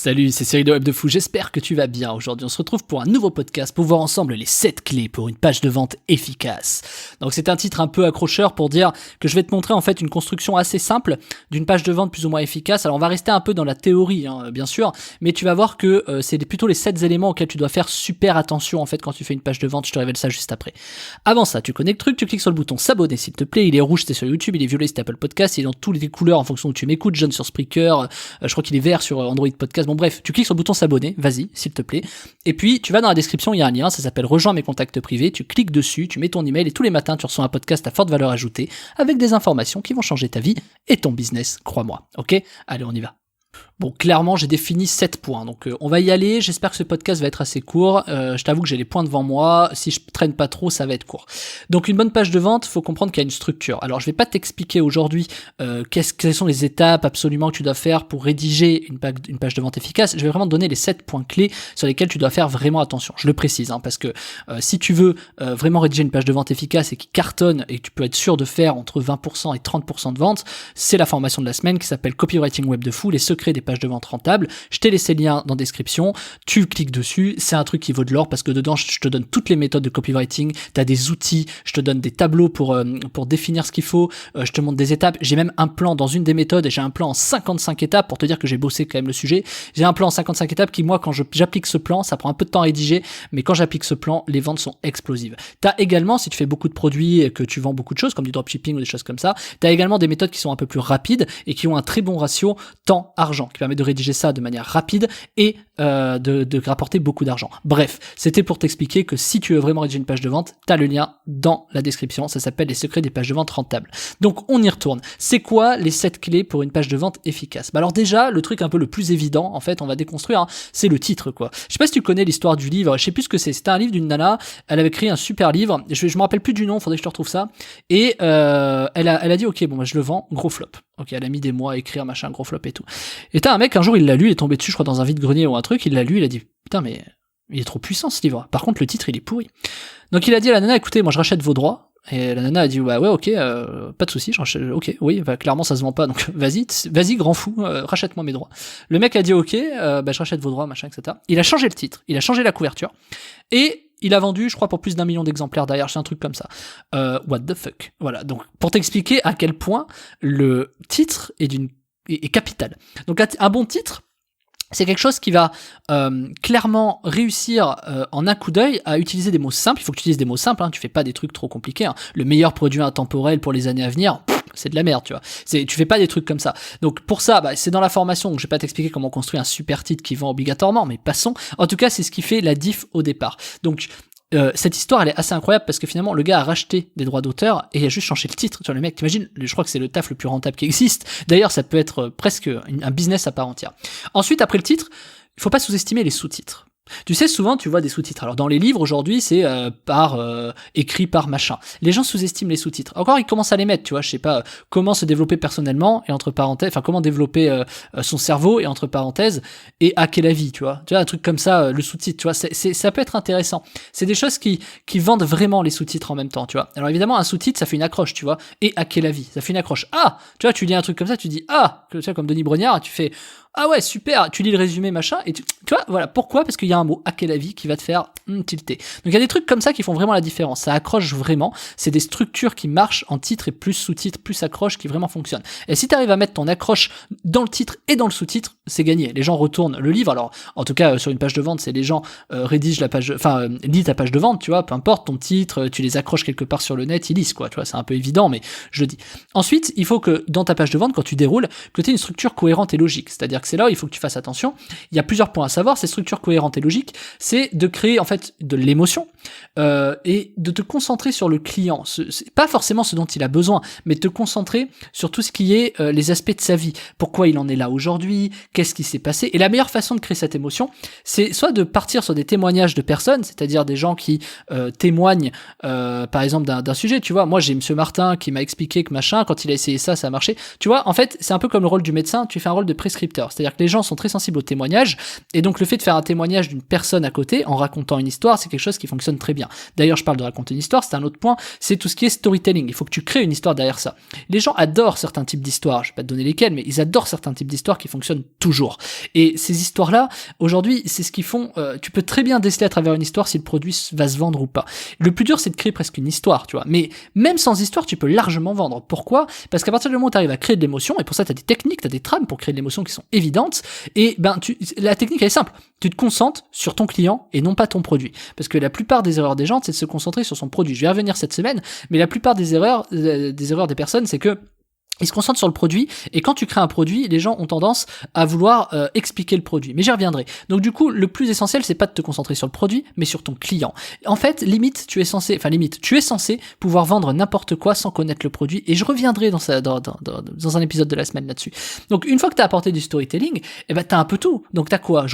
Salut, c'est Cyril de Web de Fou, j'espère que tu vas bien. Aujourd'hui, on se retrouve pour un nouveau podcast pour voir ensemble les 7 clés pour une page de vente efficace. Donc c'est un titre un peu accrocheur pour dire que je vais te montrer en fait une construction assez simple d'une page de vente plus ou moins efficace. Alors on va rester un peu dans la théorie, bien sûr, mais tu vas voir que c'est plutôt les 7 éléments auxquels tu dois faire super attention en fait quand tu fais une page de vente. Je te révèle ça juste après. Avant ça, tu connais le truc, tu cliques sur le bouton s'abonner s'il te plaît. Il est rouge, c'est sur YouTube, il est violet, c'est Apple Podcast, il est dans toutes les couleurs en fonction où tu m'écoutes, jaune sur Spreaker, je crois qu'il est vert sur Android Podcast. Bon bref, tu cliques sur le bouton s'abonner, vas-y, s'il te plaît. Et puis, tu vas dans la description, il y a un lien, ça s'appelle Rejoins mes contacts privés. Tu cliques dessus, tu mets ton email et tous les matins, tu reçois un podcast à forte valeur ajoutée avec des informations qui vont changer ta vie et ton business, crois-moi. Ok ? Allez, on y va. Bon, clairement, j'ai défini 7 points, donc on va y aller. J'espère que ce podcast va être assez court. Je t'avoue que j'ai les points devant moi. Si je traîne pas trop, ça va être court. Donc, une bonne page de vente, faut comprendre qu'il y a une structure. Alors, je vais pas t'expliquer aujourd'hui quelles sont les étapes absolument que tu dois faire pour rédiger une page de vente efficace. Je vais vraiment te donner les 7 points clés sur lesquels tu dois faire vraiment attention. Je le précise, parce que si tu veux vraiment rédiger une page de vente efficace et qui cartonne et que tu peux être sûr de faire entre 20% et 30% de vente, c'est la formation de la semaine qui s'appelle Copywriting Web de Fou, les secrets des pages de vente rentables. Je t'ai laissé le lien dans la description, tu cliques dessus, c'est un truc qui vaut de l'or parce que dedans je te donne toutes les méthodes de copywriting, t'as des outils, je te donne des tableaux pour définir ce qu'il faut, je te montre des étapes, j'ai même un plan dans une des méthodes et j'ai un plan en 55 étapes pour te dire que j'ai bossé quand même le sujet. J'ai un plan en 55 étapes qui, moi, quand j'applique ce plan, ça prend un peu de temps à rédiger, mais quand j'applique ce plan, les ventes sont explosives. T'as également, si tu fais beaucoup de produits et que tu vends beaucoup de choses comme du dropshipping ou des choses comme ça, t'as également des méthodes qui sont un peu plus rapides et qui ont un très bon ratio temps-argent, qui permet de rédiger ça de manière rapide et de rapporter beaucoup d'argent. Bref, c'était pour t'expliquer que si tu veux vraiment rédiger une page de vente, t'as le lien dans la description, ça s'appelle les secrets des pages de vente rentables. Donc on y retourne. C'est quoi les 7 clés pour une page de vente efficace ? Alors déjà, le truc un peu le plus évident, en fait, on va déconstruire, c'est le titre, quoi. Je sais pas si tu connais l'histoire du livre, je sais plus ce que c'est. C'était un livre d'une nana, elle avait créé un super livre, je me rappelle plus du nom, faudrait que je te retrouve ça, et elle a dit ok, bon bah je le vends, gros flop. Ok, elle a mis des mois à écrire, machin, gros flop et tout. Et t'as un mec, un jour, il l'a lu, il est tombé dessus, je crois, dans un vide-grenier ou un truc, il l'a lu, il a dit, putain, mais il est trop puissant, ce livre. Par contre, le titre, il est pourri. Donc, il a dit à la nana, écoutez, moi, je rachète vos droits. Et la nana a dit, bah ouais, ok, pas de souci, je rachète, ok, oui, bah, clairement, ça se vend pas, donc vas-y, grand fou, rachète-moi mes droits. Le mec a dit, ok, bah, je rachète vos droits, machin, etc. Il a changé le titre, il a changé la couverture, et il a vendu, je crois, pour plus d'1 million d'exemplaires derrière, c'est un truc comme ça. What the fuck. Voilà, donc, pour t'expliquer à quel point le titre est capital. Donc, un bon titre, c'est quelque chose qui va clairement réussir en un coup d'œil à utiliser des mots simples. Il faut que tu utilises des mots simples, tu fais pas des trucs trop compliqués. Le meilleur produit intemporel pour les années à venir, c'est de la merde, tu vois. Tu fais pas des trucs comme ça. Donc pour ça, c'est dans la formation, donc je vais pas t'expliquer comment construire un super titre qui vend obligatoirement, mais passons. En tout cas, c'est ce qui fait la diff au départ. Donc cette histoire, elle est assez incroyable parce que finalement, le gars a racheté des droits d'auteur et il a juste changé le titre. Tu vois, le mec, t'imagines, je crois que c'est le taf le plus rentable qui existe. D'ailleurs, ça peut être presque un business à part entière. Ensuite, après le titre, il faut pas sous-estimer les sous-titres. Tu sais, souvent, tu vois des sous-titres. Alors, dans les livres, aujourd'hui, c'est écrit par machin. Les gens sous-estiment les sous-titres. Encore, ils commencent à les mettre, tu vois, je sais pas, comment se développer personnellement, et entre parenthèses, enfin, comment développer son cerveau, et entre parenthèses, et hacker la vie, tu vois. Tu vois, un truc comme ça, le sous-titre, tu vois, ça peut être intéressant. C'est des choses qui vendent vraiment les sous-titres en même temps, tu vois. Alors, évidemment, un sous-titre, ça fait une accroche, tu vois, et hacker la vie, ça fait une accroche. Ah! Tu vois, tu lis un truc comme ça, tu dis, ah! Tu vois, comme Denis Brognard, tu fais, ah ouais, super, tu lis le résumé, machin, et tu vois, voilà, pourquoi ? Parce qu'il y a un mot, hacker la vie, qui va te faire tilter. Donc il y a des trucs comme ça qui font vraiment la différence, ça accroche vraiment, c'est des structures qui marchent en titre et plus sous-titre, plus accroche, qui vraiment fonctionnent. Et si tu arrives à mettre ton accroche dans le titre et dans le sous-titre, c'est gagné. Les gens retournent le livre, alors en tout cas sur une page de vente, c'est les gens rédigent la page, lisent ta page de vente, tu vois, peu importe ton titre, tu les accroches quelque part sur le net, ils lisent quoi, tu vois, c'est un peu évident, mais je le dis. Ensuite, il faut que dans ta page de vente, quand tu déroules, que tu aies une structure cohérente et logique, c'est-à-dire que c'est là où il faut que tu fasses attention. Il y a plusieurs points à savoir, ces structures cohérentes et logiques, c'est de créer en fait de l'émotion et de te concentrer sur le client. C'est pas forcément ce dont il a besoin, mais te concentrer sur tout ce qui est les aspects de sa vie. Pourquoi il en est là aujourd'hui, qu'est-ce qui s'est passé. Et la meilleure façon de créer cette émotion, c'est soit de partir sur des témoignages de personnes, c'est-à-dire des gens qui témoignent par exemple d'un sujet. Tu vois, moi j'ai Monsieur Martin qui m'a expliqué que machin, quand il a essayé ça, ça a marché. Tu vois, en fait, c'est un peu comme le rôle du médecin, tu fais un rôle de prescripteur. C'est-à-dire que les gens sont très sensibles aux témoignages, et donc le fait de faire un témoignage d'une personne à côté en racontant une histoire, c'est quelque chose qui fonctionne très bien. D'ailleurs, je parle de raconter une histoire, c'est un autre point, c'est tout ce qui est storytelling. Il faut que tu crées une histoire derrière ça. Les gens adorent certains types d'histoires, je vais pas te donner lesquels, mais ils adorent certains types d'histoires qui fonctionnent toujours. toujours. Et ces histoires-là, aujourd'hui, c'est ce qu'ils font. Tu peux très bien déceler à travers une histoire si le produit va se vendre ou pas. Le plus dur, c'est de créer presque une histoire, tu vois. Mais même sans histoire, tu peux largement vendre. Pourquoi ? Parce qu'à partir du moment où tu arrives à créer de l'émotion, et pour ça, tu as des techniques, tu as des trames pour créer de l'émotion qui sont évidentes, et la technique, elle est simple. Tu te concentres sur ton client et non pas ton produit. Parce que la plupart des erreurs des gens, c'est de se concentrer sur son produit. Je vais y revenir cette semaine, mais la plupart des erreurs des personnes, c'est que ils se concentrent sur le produit, et quand tu crées un produit, les gens ont tendance à vouloir expliquer le produit. Mais j'y reviendrai. Donc du coup, le plus essentiel, c'est pas de te concentrer sur le produit, mais sur ton client. En fait, tu es censé pouvoir vendre n'importe quoi sans connaître le produit, et je reviendrai dans un épisode de la semaine là-dessus. Donc une fois que t'as apporté du storytelling, t'as un peu tout. Donc t'as quoi ?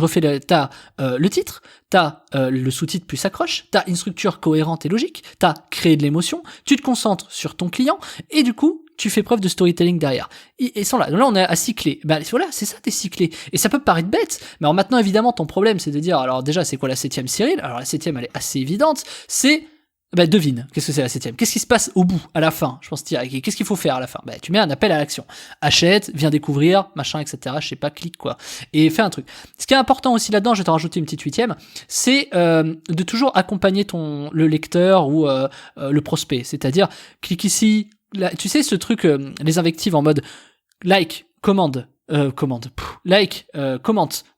T'as le titre, t'as le sous-titre plus accroche, t'as une structure cohérente et logique, t'as créé de l'émotion, tu te concentres sur ton client, et du coup, tu fais preuve de storytelling derrière. Et sans là, on est à cycler. Voilà, c'est ça, t'es cyclé. Et ça peut paraître bête, mais alors maintenant, évidemment, ton problème, c'est de dire, alors déjà, c'est quoi la 7ème, Cyril ? Alors la 7ème, elle est assez évidente, c'est, devine, qu'est-ce que c'est la 7ème ? Qu'est-ce qui se passe au bout, à la fin ? Je pense direct. Qu'est-ce qu'il faut faire à la fin ? Tu mets un appel à l'action. Achète, viens découvrir, machin, etc. Je sais pas, clique, quoi. Et fais un truc. Ce qui est important aussi là-dedans, je vais te rajouter une petite 8ème, c'est de toujours accompagner le lecteur ou le prospect. C'est-à-dire, clique ici. Là, tu sais ce truc, les invectives en mode like, commente,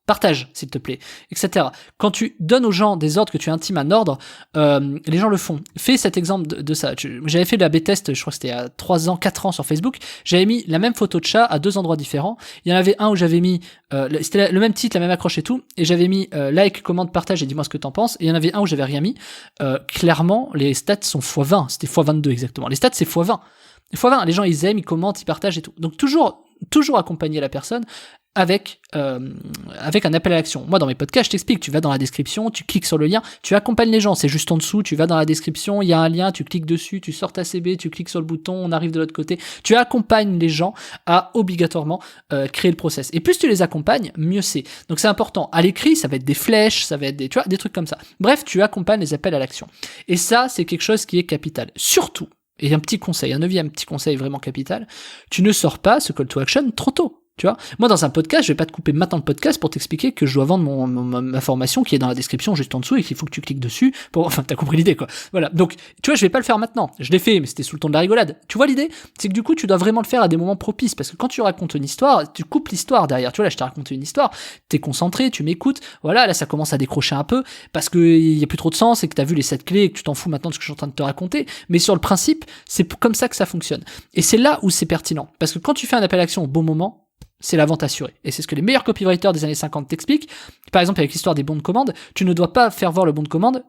partage s'il te plaît, etc. Quand tu donnes aux gens des ordres, que tu intimes un ordre, les gens le font. Fais cet exemple de ça. J'avais fait de la B-test, je crois que c'était il y a 3 ans, 4 ans sur Facebook. J'avais mis la même photo de chat à 2 endroits différents. Il y en avait un où j'avais mis, c'était le même titre, la même accroche et tout, et j'avais mis like, commente, partage et dis-moi ce que t'en penses. Et il y en avait un où j'avais rien mis. Clairement, les stats sont x20, c'était x22 exactement. Les stats c'est x20. x20, les gens ils aiment, ils commentent, ils partagent et tout. Donc toujours accompagner la personne avec un appel à l'action. Moi, dans mes podcasts, je t'explique, tu vas dans la description, tu cliques sur le lien, tu accompagnes les gens, c'est juste en dessous, tu vas dans la description, il y a un lien, tu cliques dessus, tu sors ta CB, tu cliques sur le bouton, on arrive de l'autre côté. Tu accompagnes les gens à obligatoirement créer le process. Et plus tu les accompagnes, mieux c'est. Donc c'est important. À l'écrit, ça va être des flèches, ça va être des trucs comme ça. Bref, tu accompagnes les appels à l'action. Et ça, c'est quelque chose qui est capital. Surtout, et un petit conseil, un 9e petit conseil vraiment capital, tu ne sors pas ce call to action trop tôt. Tu vois, moi dans un podcast, je vais pas te couper maintenant le podcast pour t'expliquer que je dois vendre ma formation qui est dans la description juste en dessous et qu'il faut que tu cliques dessus enfin t'as compris l'idée quoi. Voilà. Donc, tu vois, je vais pas le faire maintenant. Je l'ai fait, mais c'était sous le ton de la rigolade. Tu vois l'idée? C'est que du coup, tu dois vraiment le faire à des moments propices parce que quand tu racontes une histoire, tu coupes l'histoire derrière. Tu vois, là, je t'ai raconté une histoire, t'es concentré, tu m'écoutes. Voilà, là, ça commence à décrocher un peu parce que il y a plus trop de sens et que t'as vu les 7 clés et que tu t'en fous maintenant de ce que je suis en train de te raconter. Mais sur le principe, c'est comme ça que ça fonctionne. Et c'est là où c'est pertinent. Parce que quand tu fais un appel à l'action au bon moment, c'est la vente assurée. Et c'est ce que les meilleurs copywriters des années 50 t'expliquent. Par exemple, avec l'histoire des bons de commande, tu ne dois pas faire voir le bon de commande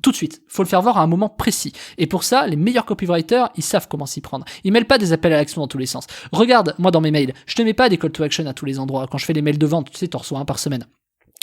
tout de suite. Faut le faire voir à un moment précis. Et pour ça, les meilleurs copywriters, ils savent comment s'y prendre. Ils mêlent pas des appels à l'action dans tous les sens. Regarde, moi dans mes mails, je te mets pas des call to action à tous les endroits. Quand je fais les mails de vente, tu sais, t'en reçois un par semaine.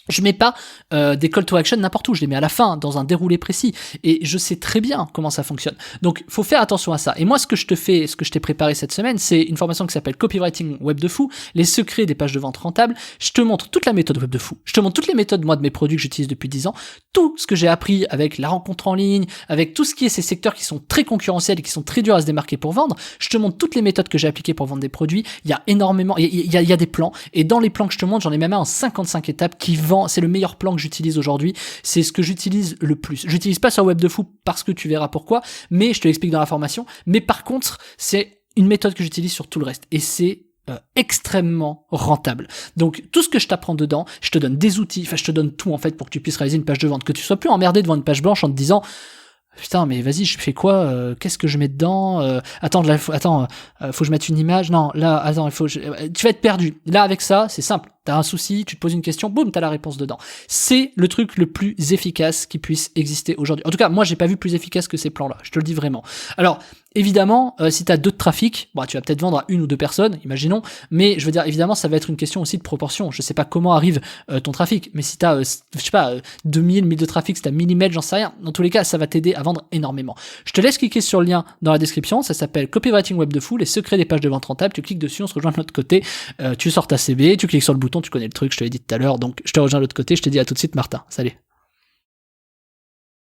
Je mets pas des call to action n'importe où, je les mets à la fin, dans un déroulé précis. Et je sais très bien comment ça fonctionne. Donc, faut faire attention à ça. Et moi, ce que je t'ai préparé cette semaine, c'est une formation qui s'appelle Copywriting Web de Fou, les secrets des pages de vente rentables. Je te montre toute la méthode Web de Fou. Je te montre toutes les méthodes, moi, de mes produits que j'utilise depuis 10 ans. Tout ce que j'ai appris avec la rencontre en ligne, avec tout ce qui est ces secteurs qui sont très concurrentiels et qui sont très durs à se démarquer pour vendre. Je te montre toutes les méthodes que j'ai appliquées pour vendre des produits. Il y a énormément, il y a des plans. Et dans les plans que je te montre, j'en ai même un en 55 étapes qui c'est le meilleur plan que j'utilise aujourd'hui, c'est ce que j'utilise le plus. J'utilise pas sur Web de Fou parce que tu verras pourquoi, mais je te l'explique dans la formation. Mais par contre, c'est une méthode que j'utilise sur tout le reste et c'est extrêmement rentable. Donc tout ce que je t'apprends dedans, je te donne des outils, je te donne tout en fait pour que tu puisses réaliser une page de vente, que tu sois plus emmerdé devant une page blanche en te disant putain, mais vas-y, je fais quoi qu'est-ce que je mets dedans Attends, faut que je mette une image. Non, là, attends, tu vas être perdu. Là, avec ça, c'est simple. T'as un souci, tu te poses une question, boum, t'as la réponse dedans. C'est le truc le plus efficace qui puisse exister aujourd'hui. En tout cas, moi, j'ai pas vu plus efficace que ces plans-là. Je te le dis vraiment. Alors, évidemment, si t'as 2 de trafic, tu vas peut-être vendre à 1 ou 2 personnes, imaginons. Mais je veux dire, évidemment, ça va être une question aussi de proportion. Je sais pas comment arrive ton trafic, mais si t'as, 2000 de trafic, si t'as 1000 emails, j'en sais rien. Dans tous les cas, ça va t'aider à vendre énormément. Je te laisse cliquer sur le lien dans la description. Ça s'appelle Copywriting Web de Fou, les secrets des pages de vente rentables. Tu cliques dessus, on se rejoint de l'autre côté. Tu sors ta CB, tu cliques sur le bouton, tu connais le truc, je te l'ai dit tout à l'heure. Donc, je te rejoins de l'autre côté. Je te dis à tout de suite, Martin. Salut.